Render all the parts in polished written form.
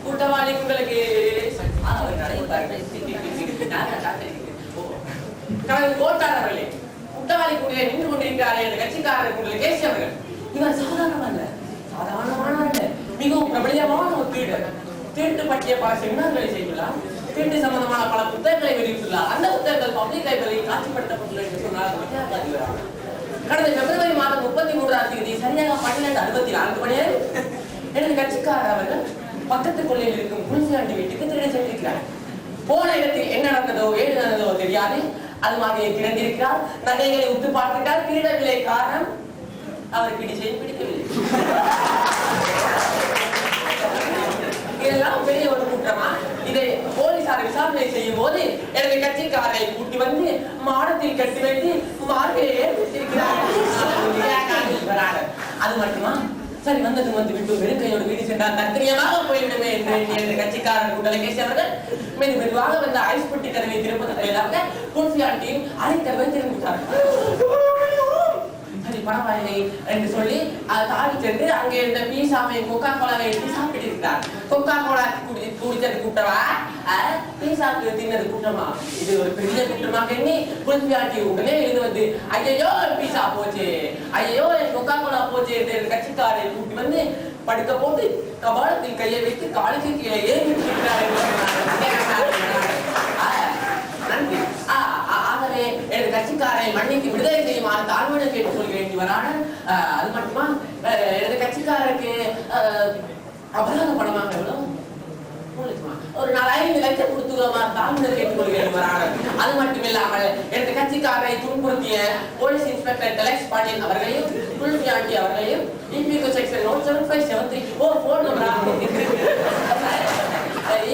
குற்றவாளி உங்களுக்கு கோட்டாளர்களே குற்றவாளி கூட நின்று கொண்டிருக்கிறாரே அந்த கட்சிக்காரர் கூட கேசி அவர்கள் இவர் சாதாரணமல்ல மிகவும் பிரபலியமான ஒரு திருட்டு பற்றிய பல செமினார்களை செய்துள்ளார். திருட்டு சம்பந்தமான பல புத்தகங்களை வெளியிட்டுள்ளார். அந்த புத்தகங்கள் பப்ளிக் லைப்ரரியில் காட்சிப்படுத்தப்பட்டுள்ள என்று சொன்னார். கடந்த பிப்ரவரி மாதம் 33ஆம் தேதி சரியாக 12:64 மணி எனது கட்சிக்காரர் அவர்கள் பக்கத்து கொள்ளையில் இருக்கும் குளிர்ச்சியாண்டி வீட்டுக்கு திருட சென்றிருக்கிறார். போன இடத்தில் என்ன நடந்ததோ ஏது நடந்ததோ தெரியாது. அது மாதிரியே திறந்திருக்கிறார். நகைகளை உத்து பார்த்துட்டால் திருடவில்லை. காரணம் அவர் பிடிக்கவில்லை. இதெல்லாம் பெரிய ஒரு குற்றமா? இதை போலீசார் விசாரணை செய்யும் போது எனது கட்சிக்காரை கூட்டி வந்து மாடத்தில் கட்டி வைத்து மார்க்கையை ஏற்படுத்தியிருக்கிறார்கள். அது மட்டுமா? சரி, வந்தது வந்து விட்டு வெறுக்கையோடு வீடு சென்றால் தத்திரியமாக போய்விடுமே என்று எனது கட்சிக்காரர் கூட்டலை கேசி அவர்கள் மெதுவாக வந்த ஐஸ் பெட்டி கதவை திறப்பதற்கு பதிலாக குளிர்ச்சியாண்டியும் அரைக்கதவை திறந்துவிட்டார்கள். சரி, பரவாயில்லை என்று சொல்லி தாடி சென்று அங்கே இருந்த பீசாவை கொக்கா கோலாவை எடுத்து சாப்பிட்டு இருக்கிறார். கொக்கா கோலா குடித்தது குற்றமா, பீசாக்கு தின்னது குற்றமா? இது ஒரு பெரிய குற்றமாக எண்ணி குளிர்ச்சியாட்டி உடனே எழுந்து வந்து ஐயோ பீசா போச்சு, ஐயோ கொக்கா கோலா போச்சு என்று கட்சிக்காரை கூட்டி வந்து படுக்க போட்டு கபாலத்தில் கையை வைத்து காலுக்கு கீழே ஏறி நன்றி. ஆகவே எனது கட்சிக்காரை மன்னித்து விடுதலை செய்யுமாறு தாழ்வுடன் கேட்டுக் கொள்கிறேன் இவரான. அது மட்டுமா, எனது கட்சிக்காரருக்கு அபராத பணமாக எவ்வளவு? ஒரு 5 லட்சம் கொடுத்துள்ளமா தாழ்வுடன் கேட்டுக் கொள்கிறேன் இவரான. அது மட்டுமில்லாமல் எனது கட்சிக்காரை துன்புறுத்திய போலீஸ் இன்ஸ்பெக்டர் டெலக்ஸ் பாண்டியன் அவர்களையும் குளிர்ச்சியாண்டி அவர்களையும் இபிகோ செக்ஷன் 7573 போன் நம்பராக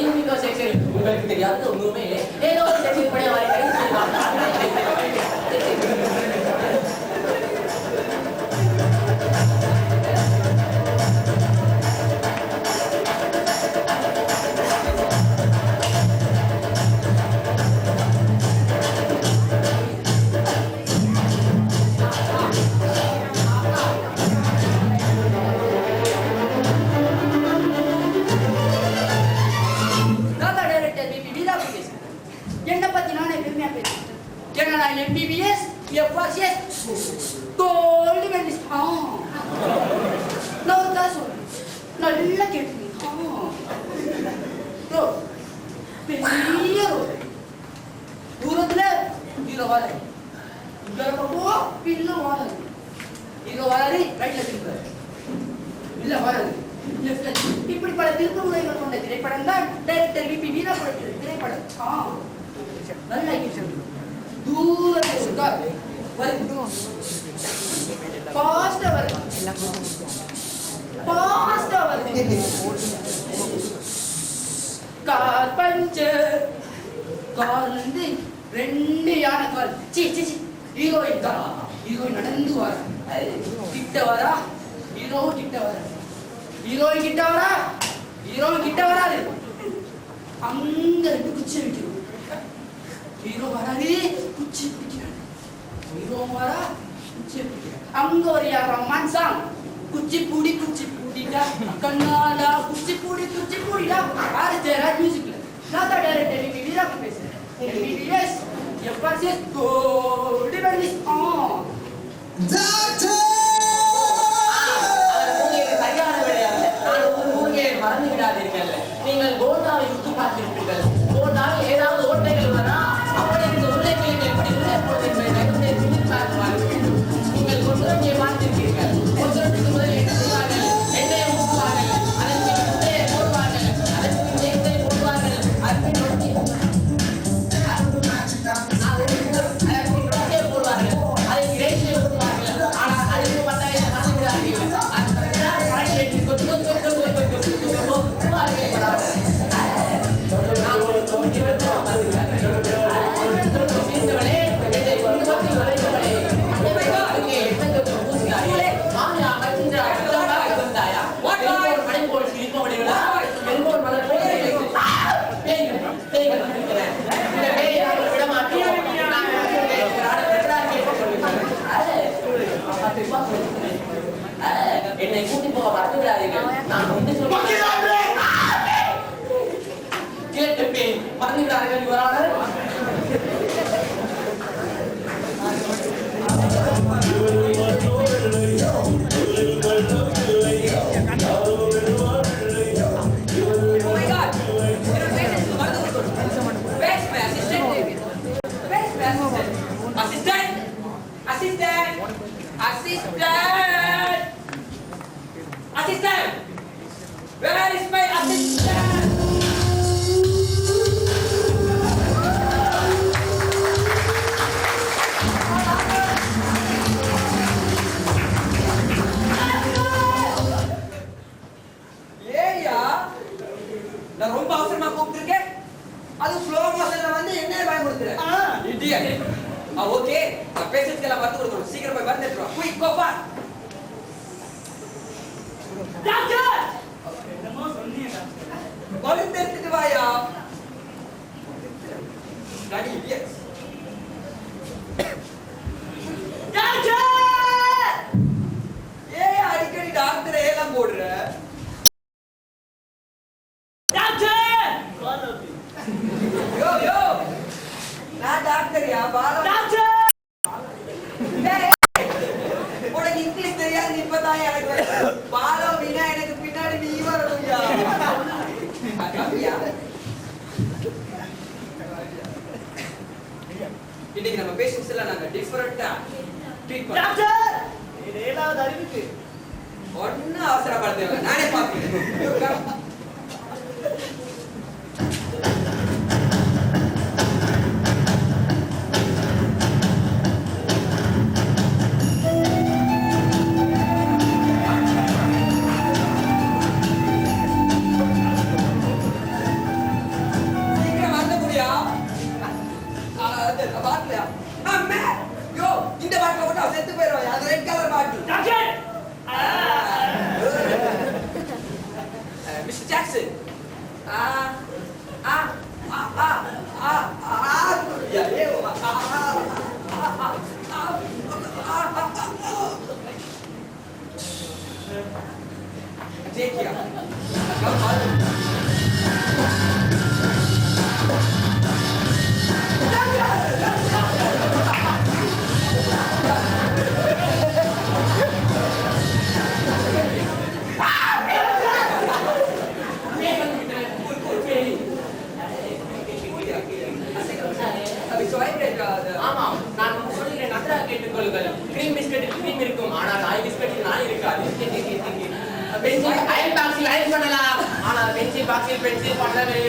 இபிகோ செக்ஷன் உங்களுக்கு தெரியாது ஒன்றுமே இல்லை. ஏதோ ஒரு செக்ஷன் படி அவரை கைது செய்வாங்க. MBBS, FRCS, gold medalist. நான் தான் சொல்றேன், நல்லா கேட்டுங்க. பெரிய ரோடு, தூரத்துல ஹீரோ வராது, பின்ன வராது, ஹீரோ வராது, ரைட்ல திருப்பாரு, இல்ல வராது, லெஃப்ட்ல. இப்படி பல திருப்புமுறைகள் கொண்ட திரைப்படம் தான் டைரக்டர் விபி வீரப்பட திரைப்படம். நல்லா கேட்டு தூரத்தை சுட்டார் வருது, ஃபாஸ்டா வருது, ஃபாஸ்டா வருது. கார் பஞ்சர், கார் வந்து 2 யானை கார். ஹீரோயின் தான், ஹீரோயின் நடந்து வர கிட்ட வரா, ஹீரோ கிட்ட வர, ஹீரோயின் கிட்ட வரா, ஹீரோயின் கிட்ட வராது, அங்க 2 குச்சி விட்டு ஹீரோ வராது, குச்சி பிடிக்கிறார், ஹீரோ வரா, குச்சி பிடிக்கிறார். அங்க ஒரு ரொமான்ஸ் சாங், குச்சி பூடிடா கண்ணாடா, குச்சி பூடிடா. ஆர்ஜேரா மியூசிக்ல நான் தான் டைரக்டர் விபி வீரப்ப பேசுறேன். MBBS, FRCS, gold medalist. Doctor சரியான விடையாளர். நான் உங்களுக்கு மறந்து விடாதீர்கள். நீங்கள் கோல்டாவை சுற்றி பார்த்திருப்பீர்கள். கோல்டாவில் ஏதாவது ஓட்டைகள் வரா, அப்படி இந்த உருளைக்கிழங்கு எப்படி உள்ளே போடுவது என்பதை சிந்தித்து பார்க்க வேண்டும். நீங்கள் கொசுரட்டியை பார்த்திருப்பீர்கள். கொசுரட்டிக்கு முதல் என்ன செய்வார்கள்? எண்ணெயை ஊற்றுவார்கள், அதன் பின் முட்டையை போடுவார்கள், அதன் பின் நெய்யை போடுவார்கள், அதன் பின் ரொட்டியை போடுவார்கள், அதன் பின் இறைச்சியை போடுவார்கள். ஏய்யா நான் ரொம்ப அவசரமா கூப்பிட்டுருக்கேன் அது ஸ்லோ மோஷன்ல வந்து என்ன பயமுறுத்துறேன் இடியட் ஓகே நான் பேசிட்டுலாம் வந்து கொடுக்கணும் சீக்கிரம் போய் வந்து எடுத்துறோம் குயிக் கோ ஃபாஸ்ட் டாக்டர் என்னமோ சொன்னீங்க மருந்து எடுத்துட்டு வாயா டாடி இடியட் டாக்டர் ஏய் அடிக்கடி டாக்டர் ஏலாம் போடுற யோ யோ நான் டாக்டர்யா பாலா டாக்டர் உனக்கு இங்கிலீஷ் தெரியாது இப்பதான் எனக்கு பாலா வினா எனக்கு பின்னாடி நீ வரணும்யா இன்னைக்கு நம்ம பேஷண்ட்ஸ் எல்லாம் நாங்க டிஃபரெண்டா ட்ரீட் பண்ணோம் டாக்டர் இது ஏதாவது அறிவுக்கு ஒன்னும் அவசரப்பட தேவை நானே பார்க்கிறேன் இந்த பாட்டில போட்டா செத்து போயிடுவாங்க அது red colour bottle mister Jackson देखिए கிரீம் பிஸ்கட் கிரீம் இருக்கும் ஆனா நாய் பிஸ்கட் நாய் இருக்காது பென்சில் அயன் பாக்ஸில் அயன் பண்ணலாம் ஆனா பென்சில் பாக்ஸில் பென்சில் பண்ணவே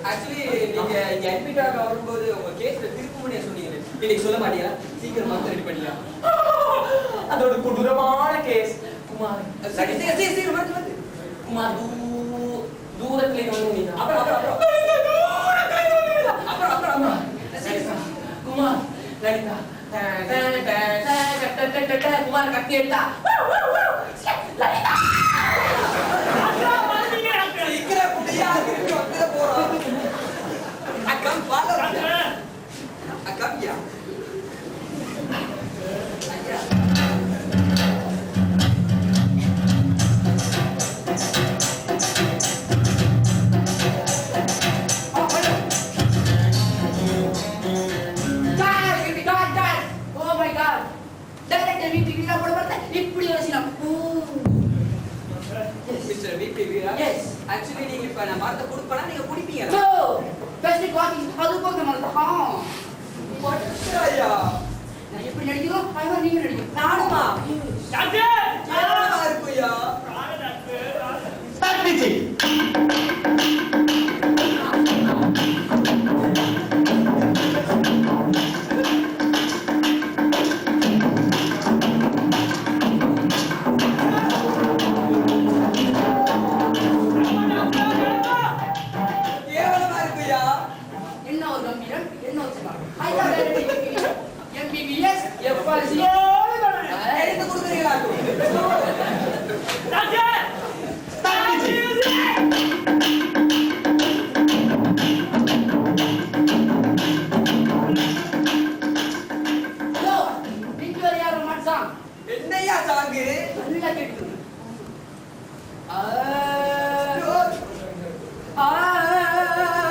ஆக்சுவலி நீங்க இங்க அட்மிட் ஆக வரும்போது உங்க கேஸ்ல திருப்புமுனைய சொன்னீங்க இன்னைக்கு சொல்ல மாட்டியா சீக்கிரமா ரெடி பண்ணியா அதோட கொடூரமான கேஸ் குமார் சரி சரி சரி வந்து குமார் தூரத்துல வந்து அப்புறம் குமார் லலிதா குமார் கத்தி எடுத்தா லலிதா சீக்கிரம் புடியா திருப்பி வந்து போறோம் அக்கம் பாலோ அக்கம் யா Actually, நீங்க இப்ப நான் மரத்தை குடுப்பனா நீங்க குடிப்பீங்க. So, best walking அது போங்க மரதா. போடுறாயா. நான் எப்படி நடிக்கிறோம்? ஐவா நீங்க நடிங்க. நானுமா. டாக்டர். யாரா இருக்குயா? நானே டாக்டர். Start meeting. என்னையா சாங்கு நல்லா கேட்டு